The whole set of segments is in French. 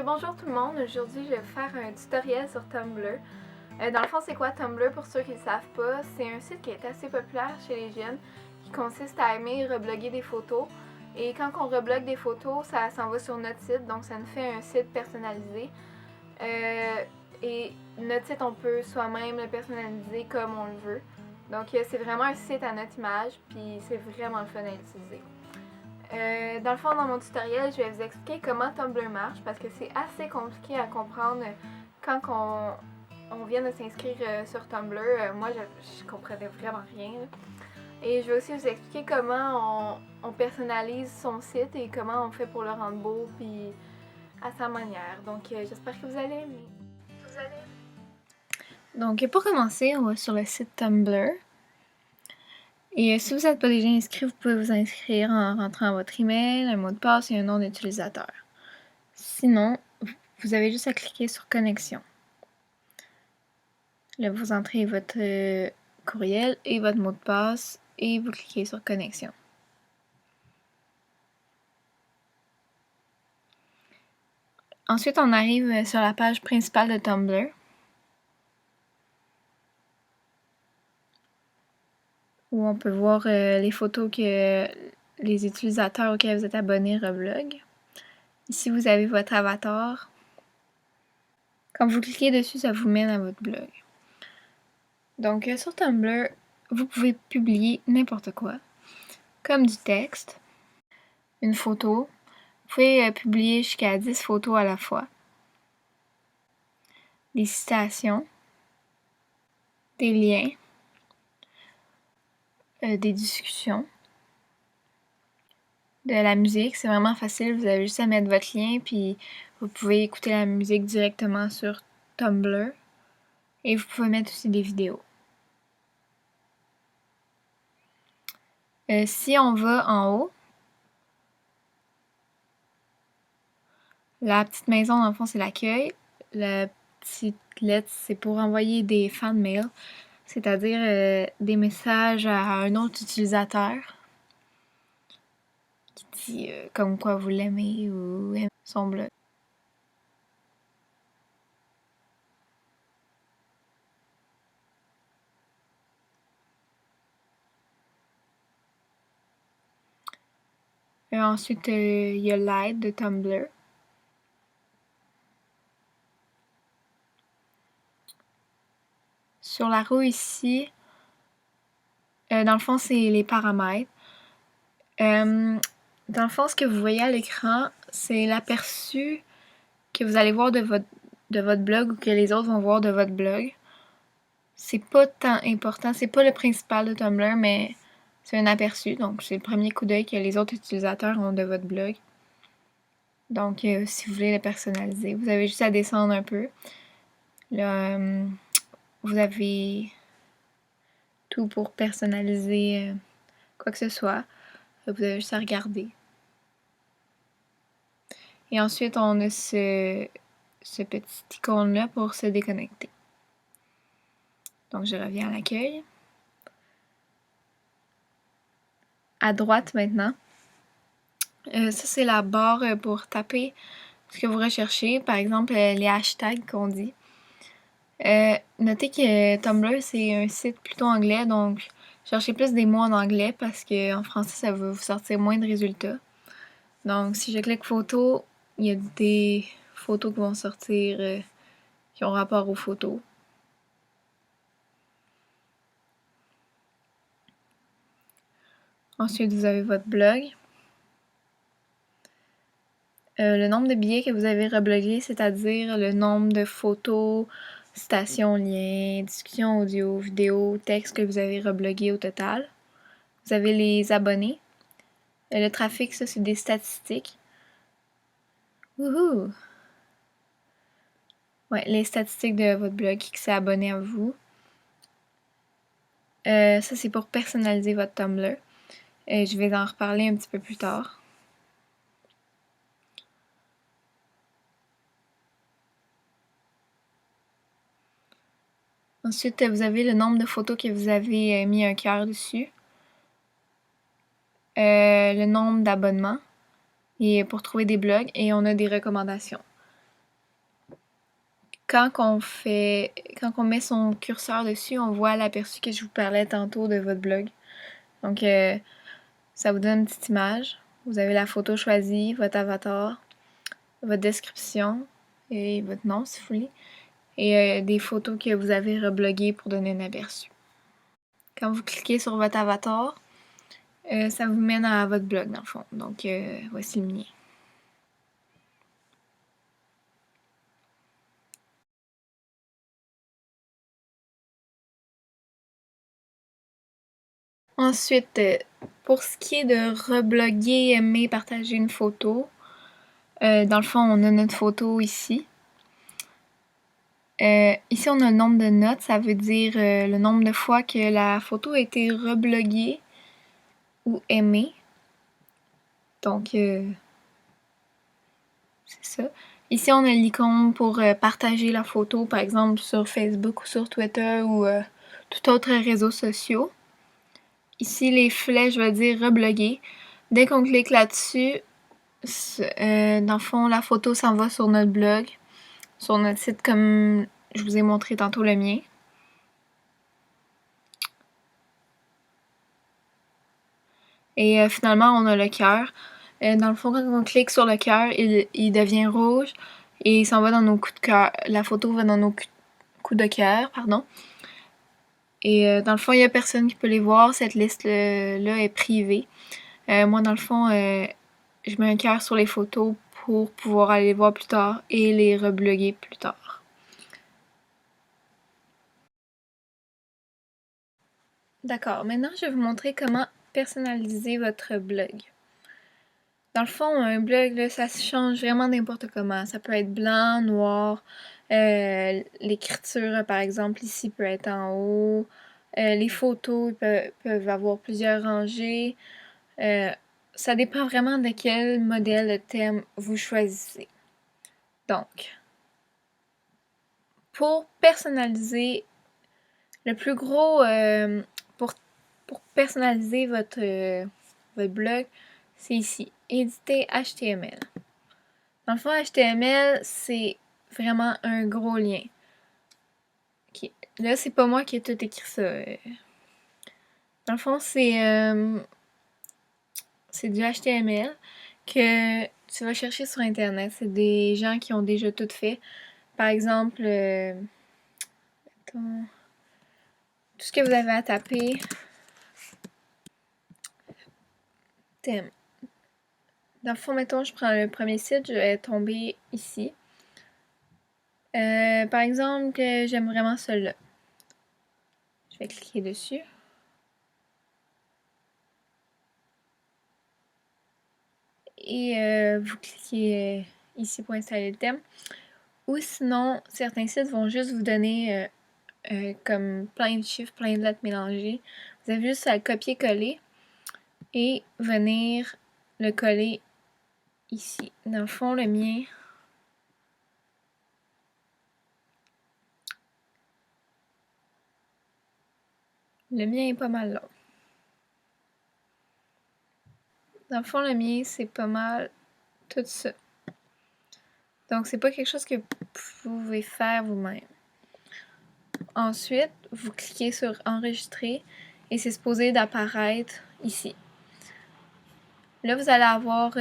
Bonjour tout le monde, aujourd'hui je vais faire un tutoriel sur Tumblr. Dans le fond, c'est quoi Tumblr pour ceux qui ne le savent pas? C'est un site qui est assez populaire chez les jeunes qui consiste à aimer rebloguer des photos. Et quand on reblogue des photos, ça s'en va sur notre site, donc ça nous fait un site personnalisé. Et notre site, on peut soi-même le personnaliser comme on le veut. Donc c'est vraiment un site à notre image, puis c'est vraiment le fun à utiliser. Dans le fond, dans mon tutoriel, je vais vous expliquer comment Tumblr marche parce que c'est assez compliqué à comprendre quand on vient de s'inscrire sur Tumblr. Moi, je comprenais vraiment rien. Et je vais aussi vous expliquer comment on personnalise son site et comment on fait pour le rendre beau puis à sa manière. Donc, j'espère que vous allez aimer. Donc, pour commencer, on va sur le site Tumblr. Et si vous n'êtes pas déjà inscrit, vous pouvez vous inscrire en rentrant votre email, un mot de passe et un nom d'utilisateur. Sinon, vous avez juste à cliquer sur Connexion. Là, vous entrez votre courriel et votre mot de passe et vous cliquez sur Connexion. Ensuite, on arrive sur la page principale de Tumblr, où on peut voir les photos que les utilisateurs auxquels vous êtes abonnés rebloguent. Ici, vous avez votre avatar. Quand vous cliquez dessus, ça vous mène à votre blog. Donc, sur Tumblr, vous pouvez publier n'importe quoi, comme du texte, une photo. Vous pouvez publier jusqu'à 10 photos à la fois, des citations, des liens, des discussions, de la musique. C'est vraiment facile, vous avez juste à mettre votre lien, puis vous pouvez écouter la musique directement sur Tumblr. Et vous pouvez mettre aussi des vidéos. Si on va en haut, la petite maison, dans le fond, c'est l'accueil. La petite lettre, c'est pour envoyer des fan mails, c'est-à-dire des messages à un autre utilisateur qui dit comme quoi vous l'aimez ou aimez son blog. Ensuite, il y a l'aide de Tumblr. Sur la roue ici, dans le fond, c'est les paramètres. Dans le fond, ce que vous voyez à l'écran, c'est l'aperçu que vous allez voir de votre blog ou que les autres vont voir de votre blog. C'est pas tant important, c'est pas le principal de Tumblr, mais c'est un aperçu, donc c'est le premier coup d'œil que les autres utilisateurs ont de votre blog. Donc, si vous voulez le personnaliser, vous avez juste à descendre un peu. Là, vous avez tout pour personnaliser quoi que ce soit. Vous avez juste à regarder. Et ensuite, on a ce petit icône-là pour se déconnecter. Donc, je reviens à l'accueil. À droite maintenant, ça c'est la barre pour taper ce que vous recherchez, par exemple les hashtags qu'on dit. Notez que Tumblr c'est un site plutôt anglais, donc cherchez plus des mots en anglais parce qu'en français ça va vous sortir moins de résultats. Donc si je clique photo, il y a des photos qui vont sortir qui ont rapport aux photos. Ensuite vous avez votre blog. Le nombre de billets que vous avez reblogués, c'est-à-dire le nombre de photos, citations, liens, discussions audio, vidéo, textes que vous avez reblogués au total. Vous avez les abonnés. Le trafic, ça, c'est des statistiques. Wouhou! Ouais, les statistiques de votre blog qui s'est abonné à vous. Ça, c'est pour personnaliser votre Tumblr. Je vais en reparler un petit peu plus tard. Ensuite, vous avez le nombre de photos que vous avez mis un cœur dessus. Le nombre d'abonnements et pour trouver des blogs et on a des recommandations. quand on met son curseur dessus, on voit l'aperçu que je vous parlais tantôt de votre blog. Donc, ça vous donne une petite image. Vous avez la photo choisie, votre avatar, votre description et votre nom si vous voulez. Et des photos que vous avez rebloguées pour donner un aperçu. Quand vous cliquez sur votre avatar, ça vous mène à votre blog dans le fond. Donc, voici le mien. Ensuite, pour ce qui est de rebloguer, aimer, partager une photo, dans le fond, on a notre photo ici. Ici, on a le nombre de notes, ça veut dire le nombre de fois que la photo a été rebloguée ou aimée. Donc, c'est ça. Ici, on a l'icône pour partager la photo, par exemple sur Facebook ou sur Twitter ou tout autre réseau social. Ici, les flèches veulent dire rebloguer. Dès qu'on clique là-dessus, dans le fond, la photo s'en va sur notre blog, sur notre site comme je vous ai montré tantôt le mien. Et finalement, on a le cœur. Dans le fond, quand on clique sur le cœur, il devient rouge et il s'en va dans nos coups de cœur. La photo va dans nos coups de cœur, pardon. Et dans le fond, il n'y a personne qui peut les voir. Cette liste-là est privée. Moi, dans le fond, je mets un cœur sur les photos pour pouvoir aller les voir plus tard et les rebloguer plus tard. D'accord, maintenant je vais vous montrer comment personnaliser votre blog. Dans le fond, un blog, là, ça se change vraiment n'importe comment. Ça peut être blanc, noir, l'écriture, par exemple, ici peut être en haut. Les photos peuvent avoir plusieurs rangées. Ça dépend vraiment de quel modèle de thème vous choisissez. Donc, pour personnaliser, le plus gros, pour personnaliser votre blog, c'est ici, éditer HTML. Dans le fond, HTML, c'est vraiment un gros lien. Okay. Là, c'est pas moi qui ai tout écrit ça. Dans le fond, c'est du HTML que tu vas chercher sur Internet. C'est des gens qui ont déjà tout fait. Par exemple, tout ce que vous avez à taper, thème. Dans le fond, mettons, je prends le premier site, je vais tomber ici. Par exemple, que j'aime vraiment celui-là. Je vais cliquer dessus. Et vous cliquez ici pour installer le thème. Ou sinon, certains sites vont juste vous donner comme plein de chiffres, plein de lettres mélangées. Vous avez juste à le copier-coller et venir le coller ici. Dans le fond, le mien, est pas mal long. Dans le fond, le mien, c'est pas mal tout ça. Donc, c'est pas quelque chose que vous pouvez faire vous-même. Ensuite, vous cliquez sur enregistrer et c'est supposé d'apparaître ici. Là, vous allez avoir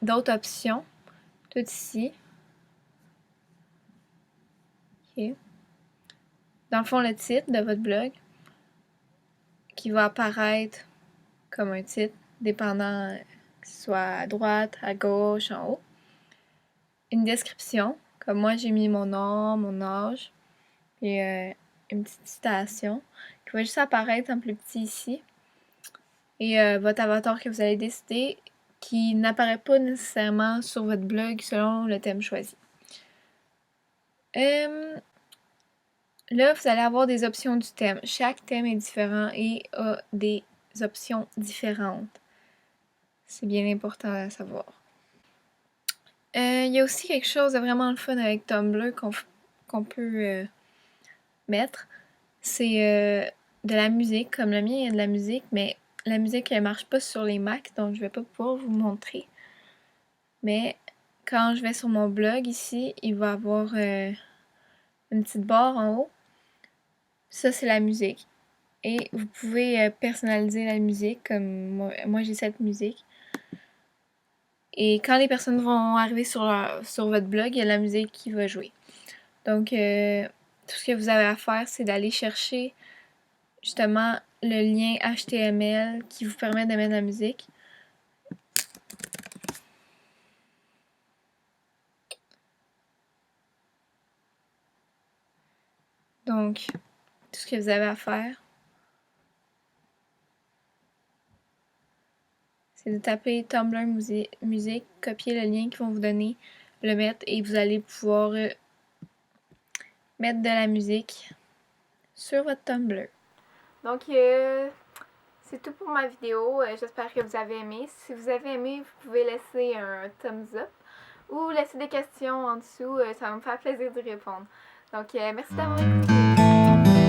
d'autres options, tout ici. Okay. Dans le fond, le titre de votre blog qui va apparaître comme un titre, dépendant que ce soit à droite, à gauche, en haut. Une description, comme moi j'ai mis mon nom, mon âge, et une petite citation qui va juste apparaître en plus petit ici. Et votre avatar que vous allez décider qui n'apparaît pas nécessairement sur votre blog selon le thème choisi. Là, vous allez avoir des options du thème. Chaque thème est différent et a des options différentes. C'est bien important à savoir. Il y a aussi quelque chose de vraiment le fun avec Tumblr qu'on peut mettre. C'est de la musique. Comme le mien, il y a de la musique, mais la musique, elle marche pas sur les Mac, donc je vais pas pouvoir vous montrer. Mais quand je vais sur mon blog ici, il va avoir une petite barre en haut. Ça, c'est la musique. Et vous pouvez personnaliser la musique, comme moi j'ai cette musique. Et quand les personnes vont arriver sur votre blog, il y a la musique qui va jouer. Donc, tout ce que vous avez à faire, c'est d'aller chercher justement le lien HTML qui vous permet de mettre la musique. Donc, tout ce que vous avez à faire, c'est de taper Tumblr musique, copier le lien qu'ils vont vous donner, le mettre et vous allez pouvoir mettre de la musique sur votre Tumblr. Donc, c'est tout pour ma vidéo. J'espère que vous avez aimé. Si vous avez aimé, vous pouvez laisser un thumbs up ou laisser des questions en dessous. Ça va me faire plaisir de répondre. Donc, merci d'avoir écouté.